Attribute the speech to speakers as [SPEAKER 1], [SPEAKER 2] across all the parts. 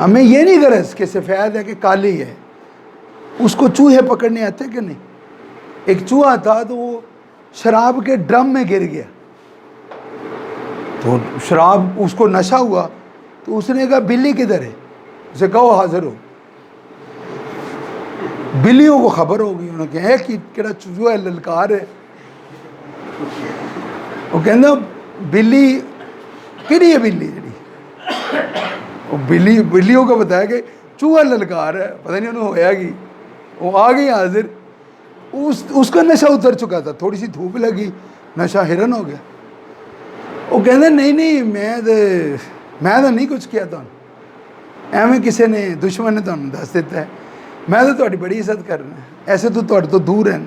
[SPEAKER 1] ہمیں یہ نہیں غرض کہ سفید ہے کہ کالی ہے. اس کو چوہے پکڑنے آتے کہ نہیں. ایک چوہا تھا تو وہ شراب کے ڈرم میں گر گیا, تو شراب اس کو نشہ ہوا, تو اس نے کہا بلی کدھر ہے, اسے کہو حاضر ہو. بلیوں کو خبر ہو گئی, انہوں نے کہا کہ کہڑا چوہا ہے للکار ہے. وہ کہنا بلی کہڑی ہے بلی جڑی, وہ بلیوں کو بتایا کہ چوہا للکار ہے, پتہ نہیں انہوں ہویا کی. وہ آ گئی حاضر. اس کا نشہ اتر چکا تھا, تھوڑی سی دھوپ لگی, نشہ ہرن ہو گیا. وہ کہتے نہیں میں تو نہیں کچھ کیا تھا, ایویں کسی نے دشمن نے تمہیں دس دیتا ہے, میں تو تہاڈی بڑی عزت کرنا ہے, ایسے تو تہاڈے تو دور ہیں.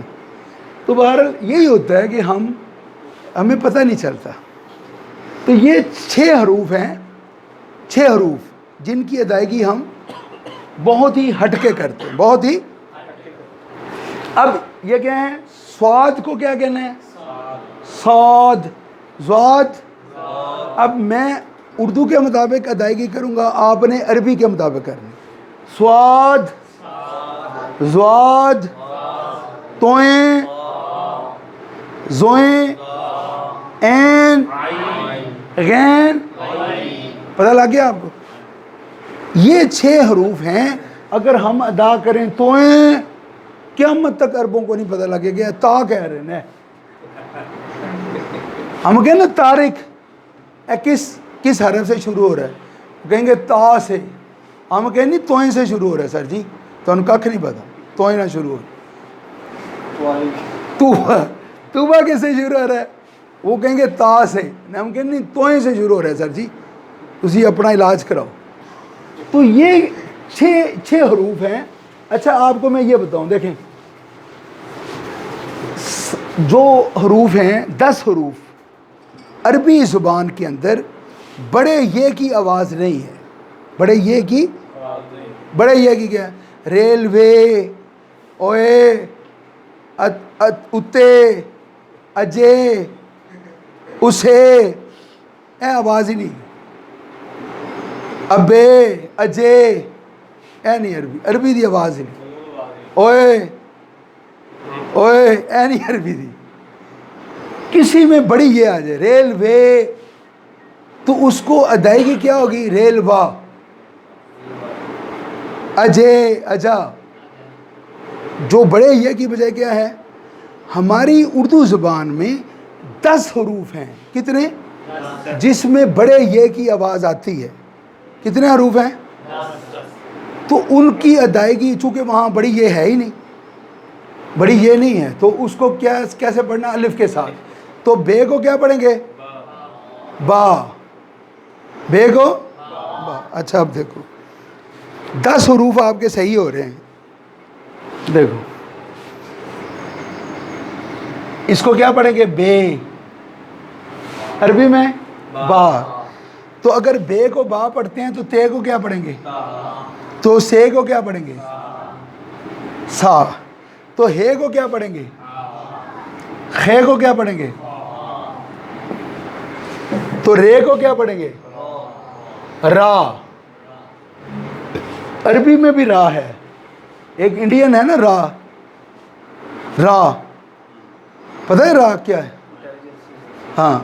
[SPEAKER 1] تو بہرحال یہی ہوتا ہے کہ ہمیں پتہ نہیں چلتا. تو یہ 6 حروف ہیں, 6 حروف جن کی ادائیگی ہم بہت ہی ہٹ کے کرتے ہیں, بہت ہی. اب یہ کیا ہے, سواد کو کیا کہنا ہے, صاد, زواد. اب میں اردو کے مطابق ادائیگی کروں گا, آپ نے عربی کے مطابق کرنی. سواد, زواد, توئیں, زوئیں, عین, غین. پتہ لگ گیا آپ کو. یہ 6 حروف ہیں, اگر ہم ادا کریں توئیں, قیامت تک عربوں کو نہیں پتہ لگے گا تا کہہ رہے ہیں. ہم کہیں نا طارق, کس حرف سے شروع ہو رہا ہے, کہیں گے تا سے. ہم کہیں نہیں توئیں سے شروع ہو رہا ہے سر جی, تو ان کھ نہیں پتا, توئیں نہ شروع ہو. توبہ کس سے شروع ہو رہا ہے, وہ کہیں گے تا سے. ہم کہیں نہیں توئیں سے شروع ہو رہا ہے سر جی, تسی اپنا علاج کراؤ. تو یہ 6 حروف ہیں. اچھا آپ کو میں یہ بتاؤں, دیکھیں جو حروف ہیں 10 حروف عربی زبان کے اندر بڑے یہ کی آواز نہیں ہے. بڑے یہ کی کیا ہے, ریلوے, اوئے, اتے, اجے, اسے, اے آواز ہی نہیں. ابے, اجے, اے نہیں عربی دی آواز ہی نہیں. اوئے اے نہیں عربی دی. کسی میں بڑی یہ آ جائے, ریلوے, تو اس کو ادائیگی کیا ہوگی, ریلوا. اجے, اجا. جو بڑے یہ کی بجائے کیا ہے, ہماری اردو زبان میں 10 حروف ہیں. کتنے, جس میں بڑے یہ کی آواز آتی ہے. کتنے حروف ہیں, تو ان کی ادائیگی چونکہ وہاں بڑی یہ ہے ہی نہیں, بڑی یہ نہیں ہے, تو اس کو کیسے پڑھنا, الف کے ساتھ. تو بے کو کیا پڑھیں گے, با. بے کو با. اچھا اب دیکھو 10 حروف آپ کے صحیح ہو رہے ہیں. دیکھو اس کو کیا پڑھیں گے, بے, عربی میں با. تو اگر بے کو با پڑھتے ہیں تو تے کو کیا پڑھیں گے, تو سے کو کیا پڑھیں گے, سا. تو ہے کو کیا پڑھیں گے, خے کو کیا پڑھیں گے, تو رے کو کیا پڑھیں گے, را. عربی میں بھی را ہے, ایک انڈین ہے نا را. پتہ ہے را کیا ہے, ہاں,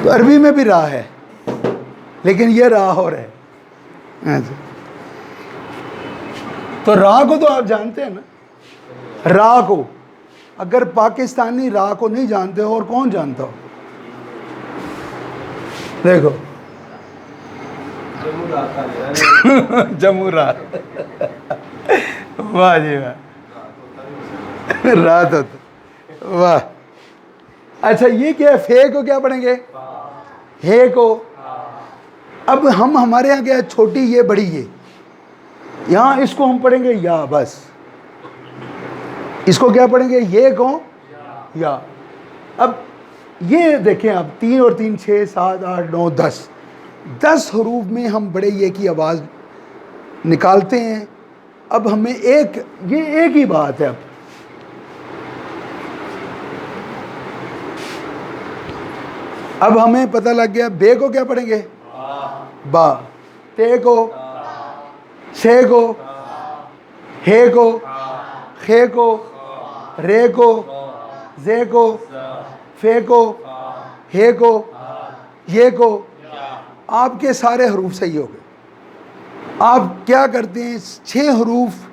[SPEAKER 1] تو عربی میں بھی را ہے, لیکن یہ را ہو رہا ہے. تو را کو تو آپ جانتے ہیں نا, را کو. اگر پاکستانی را کو نہیں جانتے اور کون جانتا ہو, دیکھو جمہورات. واہ جی واہ, رات ہوتا, واہ. اچھا یہ کیا ہے, فے کو کیا پڑھیں گے, ہے کو. اب ہمارے یہاں کیا ہے, چھوٹی یہ بڑی یہ, یہاں اس کو ہم پڑھیں گے یا, بس. اس کو کیا پڑھیں گے, یہ کو یا. اب یہ دیکھیں, اب 3 اور 3 6 7 8 9 10 حروف میں ہم بڑے یہ کی آواز نکالتے ہیں. اب ہمیں یہ ایک ہی بات ہے. اب ہمیں پتہ لگ گیا, بے کو کیا پڑھیں گے, با. تے کو، سے کو، ہے کو، خے کو، رے کو، زے کو، فے کو، ہے کو، یہ کو. آپ کے سارے حروف صحیح ہو گئے. آپ کیا کرتے ہیں 6 حروف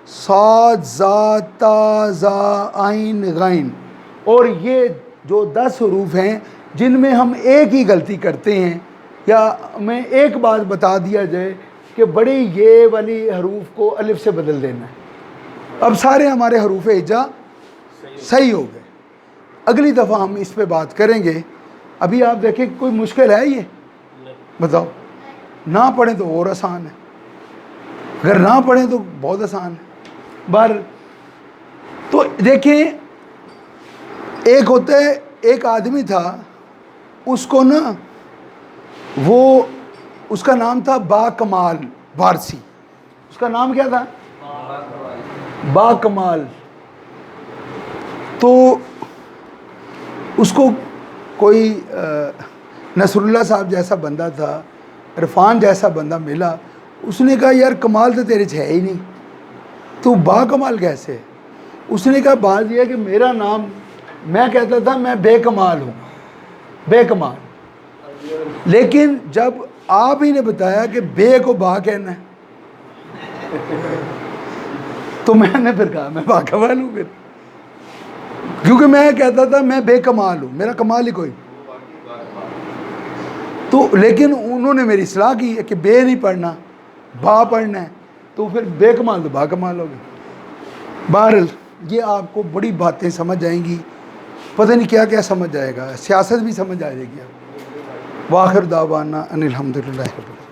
[SPEAKER 1] صاد، ظا، تا، زا، عین، غین، اور یہ جو 10 حروف ہیں جن میں ہم ایک ہی غلطی کرتے ہیں، یا میں ایک بات بتا دیا جائے کہ بڑی یہ والی حروف کو الف سے بدل دینا ہے. اب سارے ہمارے حروف ہجا صحیح ہو گئے. اگلی دفعہ ہم اس پہ بات کریں گے. ابھی آپ دیکھیں کوئی مشکل ہے یہ؟ بتاؤ. نہ پڑھیں تو اور آسان ہے، اگر نہ پڑھیں تو بہت آسان ہے. بہر تو دیکھیں، ایک ہوتا ہے، ایک آدمی تھا، اس کو نا وہ اس کا نام تھا با کمال وارسی. اس کا نام کیا تھا؟ با کمال. تو اس کو کوئی نصر اللہ صاحب جیسا بندہ تھا، عرفان جیسا بندہ ملا. اس نے کہا یار کمال تو تیرے ہے ہی نہیں، تو با کمال کیسے؟ اس نے کہا بات یہ ہے کہ میرا نام، میں کہتا تھا میں بے کمال ہوں، بے کمال. لیکن جب آپ ہی نے بتایا کہ بے کو با کہنا ہے تو میں نے پھر کہا میں با کمال ہوں. پھر کیونکہ میں کہتا تھا میں بے کمال ہوں، میرا کمال ہی کوئی. تو لیکن انہوں نے میری اصلاح کی ہے کہ بے نہیں پڑھنا، با پڑھنا ہے، تو پھر بے کمال تو با کمال ہو گئے. بہرحال یہ آپ کو بڑی باتیں سمجھ آئیں گی، پتہ نہیں کیا کیا سمجھ آئے گا، سیاست بھی سمجھ آ جائے گی. وآخر دعوانا ان الحمدللہ رب العالمین.